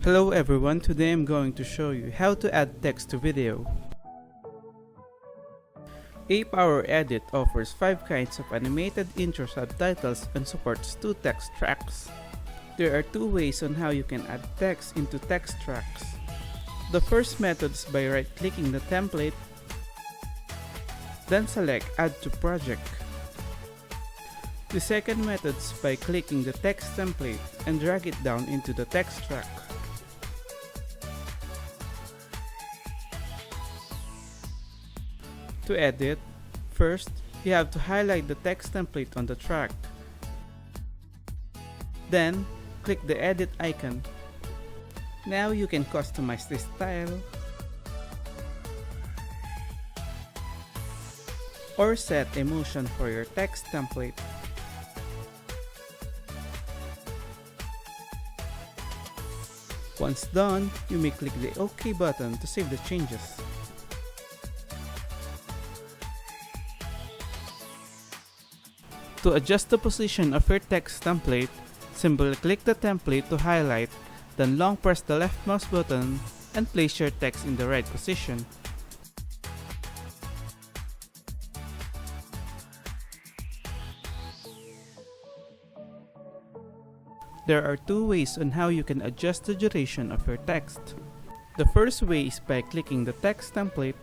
Hello everyone, today I'm going to show you how to add text to video. ApowerEdit offers 5 kinds of animated intro subtitles and supports 2 text tracks. There are 2 ways on how you can add text into text tracks. The first method is by right-clicking the template, then select Add to Project. The second method is by clicking the text template and drag it down into the text track. To edit, first, you have to highlight the text template on the track. Then, click the edit icon. Now you can customize the style or set emotion for your text template. Once done, you may click the OK button to save the changes. To adjust the position of your text template, simply click the template to highlight, then long press the left mouse button and place your text in the right position. There are 2 ways on how you can adjust the duration of your text. The first way is by clicking the text template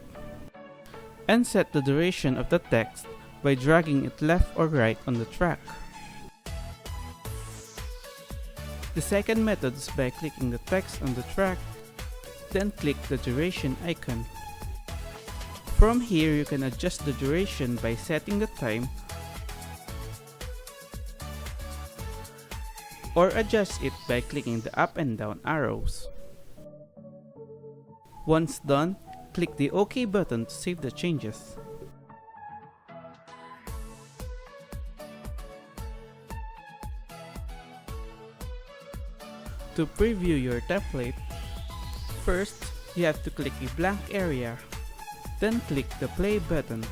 and set the duration of the text by dragging it left or right on the track. The second method is by clicking the text on the track, then click the duration icon. From here, you can adjust the duration by setting the time or adjust it by clicking the up and down arrows. Once done, click the OK button to save the changes. To preview your template, first, you have to click a blank area, then click the play button.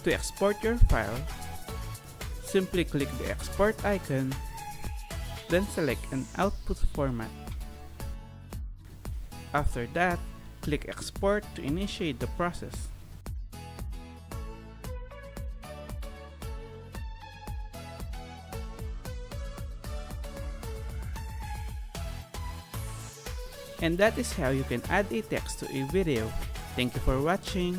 To export your file, simply click the export icon, then select an output format. After that, click export to initiate the process. And that is how you can add a text to a video. Thank you for watching.